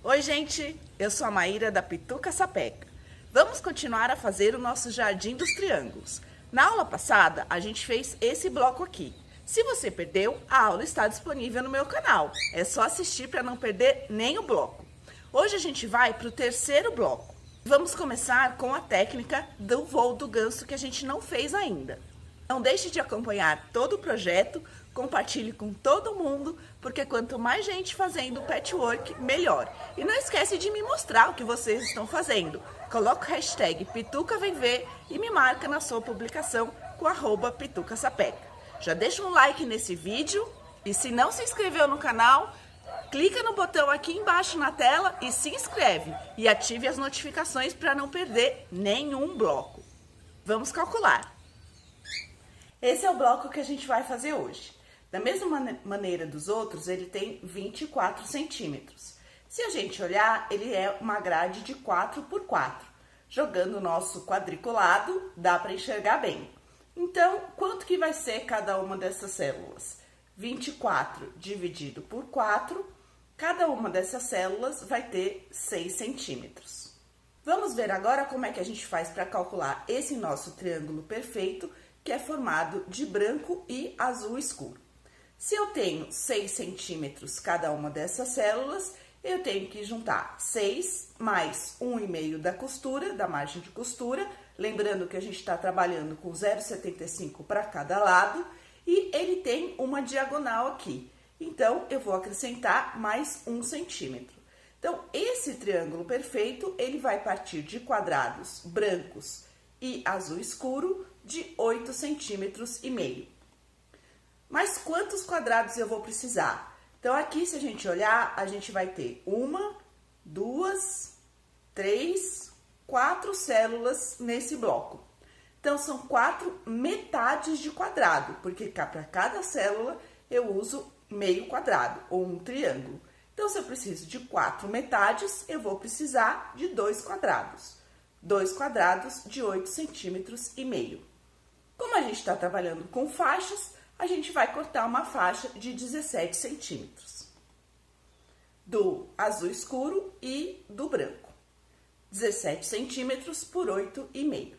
Oi, gente! Eu sou a Maíra da Pituca Sapeca. Vamos continuar a fazer o nosso jardim dos triângulos. Na aula passada, a gente fez esse bloco aqui. Se você perdeu, a aula está disponível no meu canal. É só assistir para não perder nem o bloco. Hoje a gente vai para o terceiro bloco. Vamos começar com a técnica do voo do ganso que a gente não fez ainda. Não deixe de acompanhar todo o projeto, compartilhe com todo mundo, porque quanto mais gente fazendo patchwork, melhor. E não esquece de me mostrar o que vocês estão fazendo. Coloca o hashtag PitucaVemVer e me marca na sua publicação com @PitucaSapeca. Já deixa um like nesse vídeo e se não se inscreveu no canal, clica no botão aqui embaixo na tela e se inscreve. E ative as notificações para não perder nenhum bloco. Vamos calcular. Esse é o bloco que a gente vai fazer hoje. Da mesma maneira dos outros, ele tem 24 centímetros. Se a gente olhar, ele é uma grade de 4 por 4. Jogando o nosso quadriculado, dá para enxergar bem. Então, quanto que vai ser cada uma dessas células? 24 dividido por 4, cada uma dessas células vai ter 6 centímetros. Vamos ver agora como é que a gente faz para calcular esse nosso triângulo perfeito, que é formado de branco e azul escuro. Se eu tenho 6 centímetros cada uma dessas células, eu tenho que juntar 6 mais 1,5 da costura, da margem de costura, lembrando que a gente está trabalhando com 0,75 para cada lado, e ele tem uma diagonal aqui. Então, eu vou acrescentar mais 1 centímetro. Então, esse triângulo perfeito, ele vai partir de quadrados brancos e azul escuro, de 8,5 centímetros. Mas quantos quadrados eu vou precisar? Então, aqui, se a gente olhar, a gente vai ter 1, 2, 3, 4 células nesse bloco. Então, são 4 metades de quadrado, porque para cada célula eu uso meio quadrado, ou um triângulo. Então, se eu preciso de 4 metades, eu vou precisar de 2 quadrados. 2 quadrados de 8,5 centímetros. Como a gente está trabalhando com faixas, a gente vai cortar uma faixa de 17 centímetros. Do azul escuro e do branco. 17 centímetros por 8,5.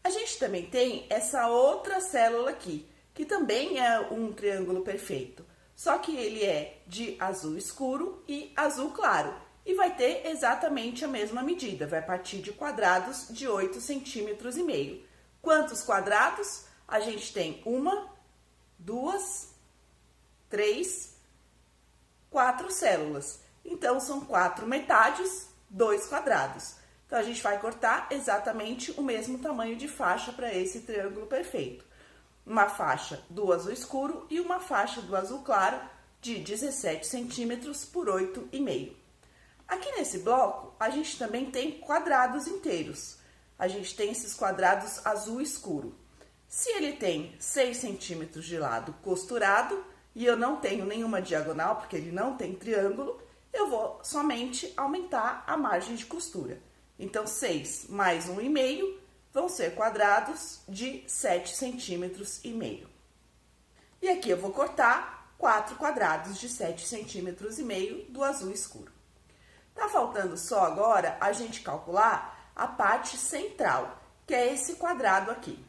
A gente também tem essa outra célula aqui, que também é um triângulo perfeito. Só que ele é de azul escuro e azul claro. E vai ter exatamente a mesma medida, vai partir de quadrados de 8,5 centímetros. Quantos quadrados? A gente tem 1, 2, 3, 4 células. Então, são 4 metades, 2 quadrados. Então, a gente vai cortar exatamente o mesmo tamanho de faixa para esse triângulo perfeito. Uma faixa do azul escuro e uma faixa do azul claro de 17 centímetros por 8,5. Aqui nesse bloco, a gente também tem quadrados inteiros. A gente tem esses quadrados azul escuro. Se ele tem 6 centímetros de lado costurado e eu não tenho nenhuma diagonal, porque ele não tem triângulo, eu vou somente aumentar a margem de costura. Então, 6 mais 1,5 vão ser quadrados de 7,5 centímetros. E aqui eu vou cortar 4 quadrados de 7,5 centímetros do azul escuro. Tá faltando só agora a gente calcular a parte central, que é esse quadrado aqui.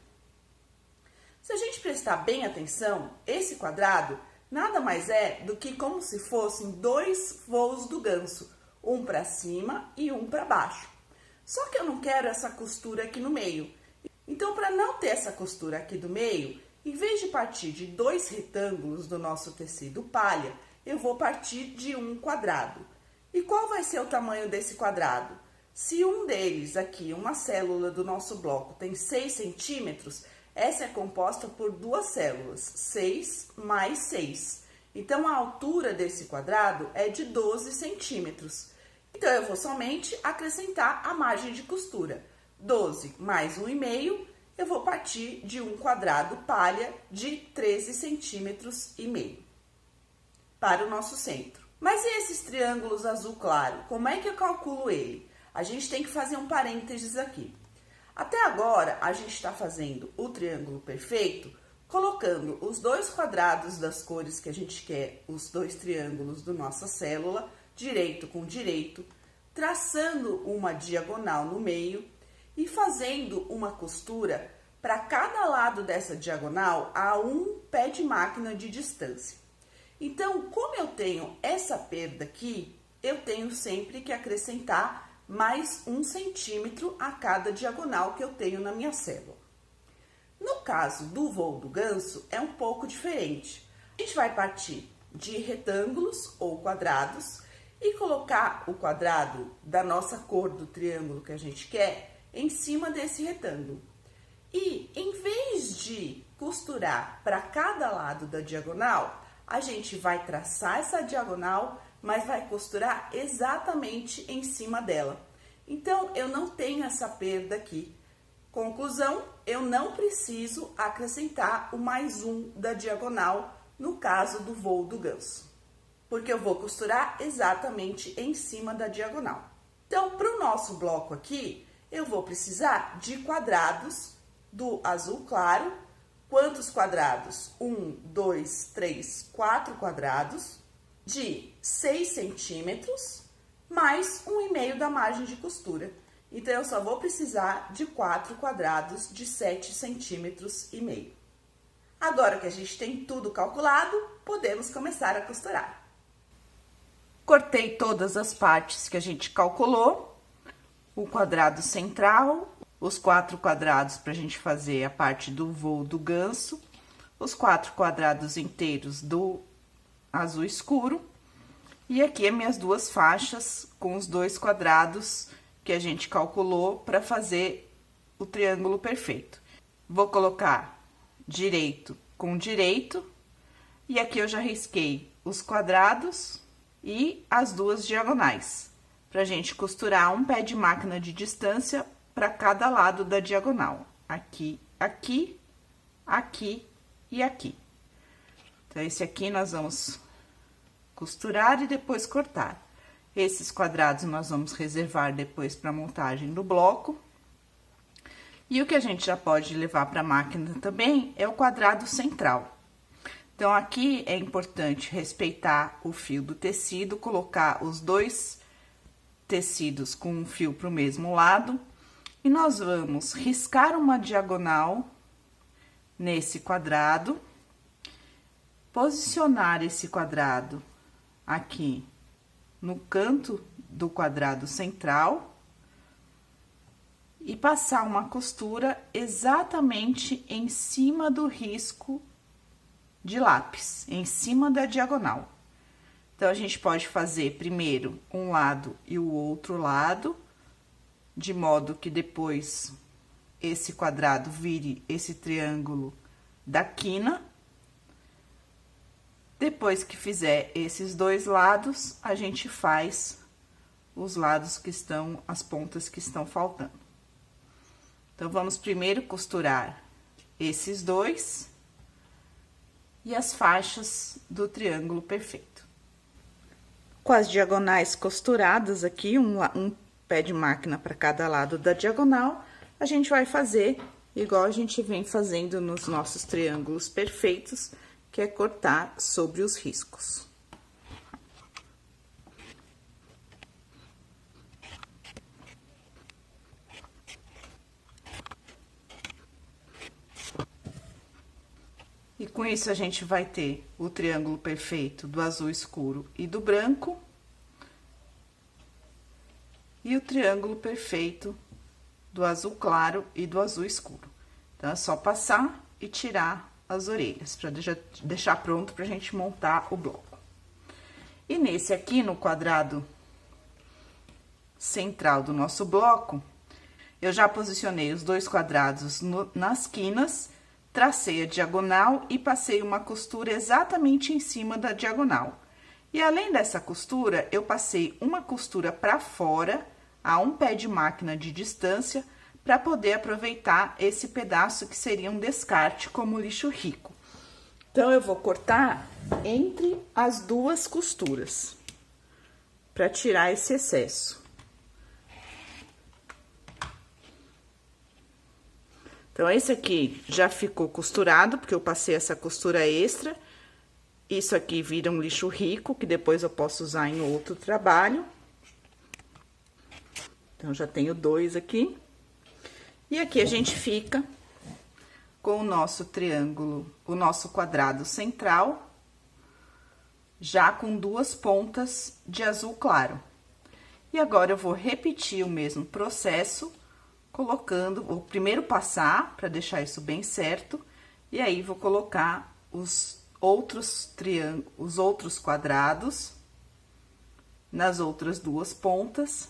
Se a gente prestar bem atenção, esse quadrado nada mais é do que como se fossem 2 voos do ganso, um para cima e um para baixo. Só que eu não quero essa costura aqui no meio. Então, para não ter essa costura aqui do meio, em vez de partir de 2 retângulos do nosso tecido palha, eu vou partir de um quadrado. E qual vai ser o tamanho desse quadrado? Se um deles aqui, uma célula do nosso bloco, tem 6 centímetros, essa é composta por 2 células, 6 mais 6. Então, a altura desse quadrado é de 12 centímetros. Então, eu vou somente acrescentar a margem de costura. 12 mais 1,5, eu vou partir de um quadrado palha de 13,5 centímetros para o nosso centro. Mas e esses triângulos azul claro? Como é que eu calculo ele? A gente tem que fazer um parênteses aqui. Até agora, a gente está fazendo o triângulo perfeito, colocando os 2 quadrados das cores que a gente quer, os 2 triângulos da nossa célula, direito com direito, traçando uma diagonal no meio e fazendo uma costura para cada lado dessa diagonal a um pé de máquina de distância. Então, como eu tenho essa perda aqui, eu tenho sempre que acrescentar mais 1 centímetro a cada diagonal que eu tenho na minha célula. No caso do voo do ganso, é um pouco diferente. A gente vai partir de retângulos ou quadrados e colocar o quadrado da nossa cor do triângulo que a gente quer em cima desse retângulo. E em vez de costurar para cada lado da diagonal, a gente vai traçar essa diagonal, mas vai costurar exatamente em cima dela. Então, eu não tenho essa perda aqui. Conclusão, eu não preciso acrescentar o mais 1 da diagonal no caso do voo do ganso, porque eu vou costurar exatamente em cima da diagonal. Então, para o nosso bloco aqui, eu vou precisar de quadrados do azul claro. Quantos quadrados? 1, 2, 3, 4 quadrados de 6 centímetros, mais 1,5 da margem de costura. Então, eu só vou precisar de 4 quadrados de 7 centímetros e meio. Agora que a gente tem tudo calculado, podemos começar a costurar. Cortei todas as partes que a gente calculou, o quadrado central, os 4 quadrados para a gente fazer a parte do voo do ganso, os 4 quadrados inteiros do azul escuro, e aqui as minhas 2 faixas com os 2 quadrados que a gente calculou para fazer o triângulo perfeito. Vou colocar direito com direito, e aqui eu já risquei os quadrados e as 2 diagonais, pra gente costurar um pé de máquina de distância para cada lado da diagonal. Aqui, aqui, aqui e aqui. Então, esse aqui nós vamos costurar e depois cortar. Esses quadrados nós vamos reservar depois para montagem do bloco. E o que a gente já pode levar para a máquina também é o quadrado central. Então, aqui é importante respeitar o fio do tecido, colocar os 2 tecidos com um fio para o mesmo lado. E nós vamos riscar uma diagonal nesse quadrado, posicionar esse quadrado aqui no canto do quadrado central e passar uma costura exatamente em cima do risco de lápis, em cima da diagonal. Então, a gente pode fazer primeiro um lado e o outro lado, de modo que depois esse quadrado vire esse triângulo da quina. Depois que fizer esses 2 lados, a gente faz os lados que estão, as pontas que estão faltando. Então, vamos primeiro costurar esses 2 e as faixas do triângulo perfeito. Com as diagonais costuradas aqui, um pé de máquina para cada lado da diagonal, a gente vai fazer igual a gente vem fazendo nos nossos triângulos perfeitos, que é cortar sobre os riscos. E com isso, a gente vai ter o triângulo perfeito do azul escuro e do branco. E o triângulo perfeito do azul claro e do azul escuro. Então, é só passar e tirar as orelhas, para deixar pronto pra gente montar o bloco. E nesse aqui, no quadrado central do nosso bloco, eu já posicionei os 2 quadrados nas quinas, tracei a diagonal e passei uma costura exatamente em cima da diagonal. E além dessa costura, eu passei uma costura para fora, a um pé de máquina de distância, para poder aproveitar esse pedaço que seria um descarte como lixo rico. Então, eu vou cortar entre as 2 costuras, para tirar esse excesso. Então, esse aqui já ficou costurado, porque eu passei essa costura extra. Isso aqui vira um lixo rico, que depois eu posso usar em outro trabalho. Então, já tenho 2 aqui. E aqui a gente fica com o nosso triângulo, o nosso quadrado central, já com 2 pontas de azul claro. E agora eu vou repetir o mesmo processo, colocando, vou primeiro passar para deixar isso bem certo, e aí vou colocar os outros quadrados nas outras 2 pontas,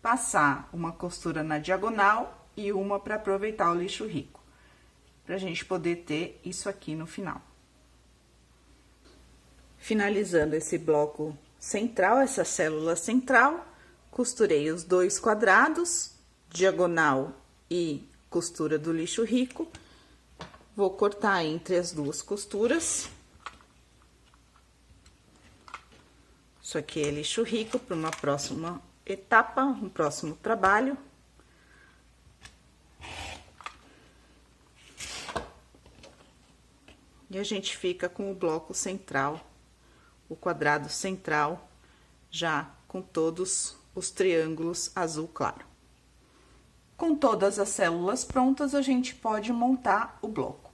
passar uma costura na diagonal e uma para aproveitar o lixo rico, pra gente poder ter isso aqui no final. Finalizando esse bloco central, essa célula central, costurei os 2 quadrados, diagonal e costura do lixo rico. Vou cortar entre as 2 costuras. Isso aqui é lixo rico para uma próxima etapa, um próximo trabalho. E a gente fica com o bloco central, o quadrado central, já com todos os triângulos azul claro. Com todas as células prontas, a gente pode montar o bloco.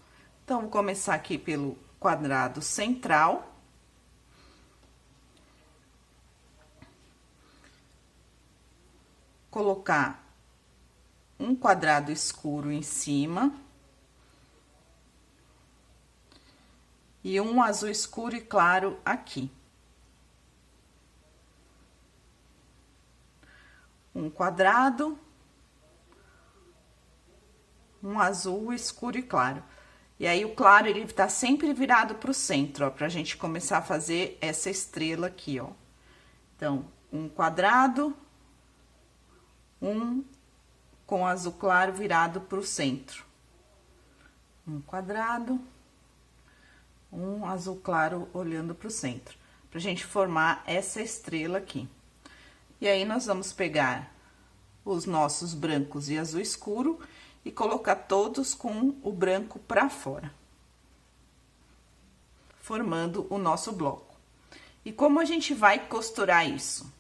Então, vou começar aqui pelo quadrado central. Colocar um quadrado escuro em cima. E um azul escuro e claro aqui. Um quadrado, um azul escuro e claro. E aí, o claro, ele tá sempre virado pro centro, ó, pra gente começar a fazer essa estrela aqui, ó. Então, um quadrado, um com azul claro virado pro centro. Um quadrado, um azul claro olhando pro centro, pra gente formar essa estrela aqui. E aí, nós vamos pegar os nossos brancos e azul escuro e colocar todos com o branco pra fora, formando o nosso bloco. E como a gente vai costurar isso?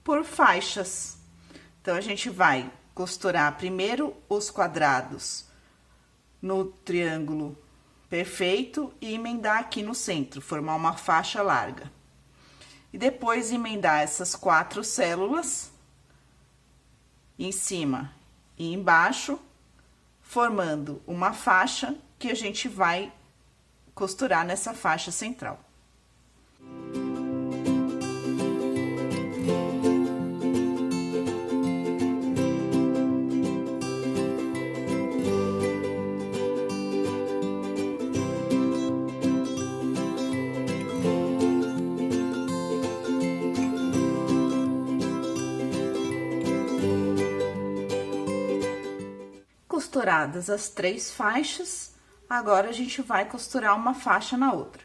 Por faixas. Então, a gente vai costurar primeiro os quadrados no triângulo perfeito e emendar aqui no centro, formar uma faixa larga. E depois emendar essas 4 células em cima e embaixo, formando uma faixa que a gente vai costurar nessa faixa central. Costuradas as 3 faixas, agora a gente vai costurar uma faixa na outra.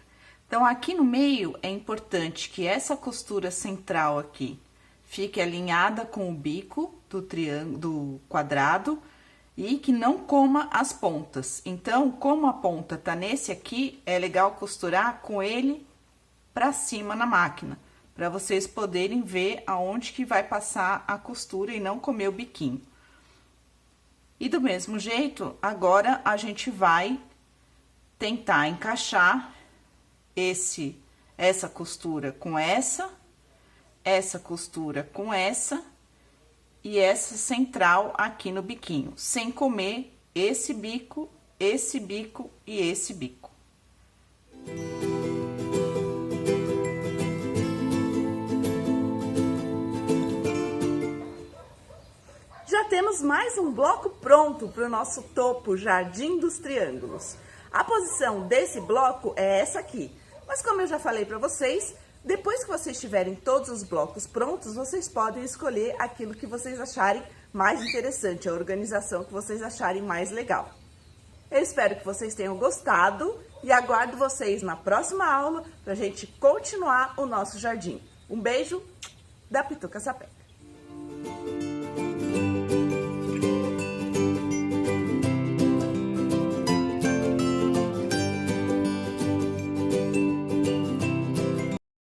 Então, aqui no meio é importante que essa costura central aqui fique alinhada com o bico do triângulo, do quadrado, e que não coma as pontas. Então, como a ponta tá nesse aqui, é legal costurar com ele pra cima na máquina, para vocês poderem ver aonde que vai passar a costura e não comer o biquinho. E do mesmo jeito, agora a gente vai tentar encaixar essa costura com essa costura com essa e essa central aqui no biquinho, sem comer esse bico e esse bico. Já temos mais um bloco pronto para o nosso topo Jardim dos Triângulos. A posição desse bloco é essa aqui, mas como eu já falei para vocês, depois que vocês tiverem todos os blocos prontos, vocês podem escolher aquilo que vocês acharem mais interessante, a organização que vocês acharem mais legal. Eu espero que vocês tenham gostado e aguardo vocês na próxima aula para a gente continuar o nosso jardim. Um beijo da Pituca Sapeca.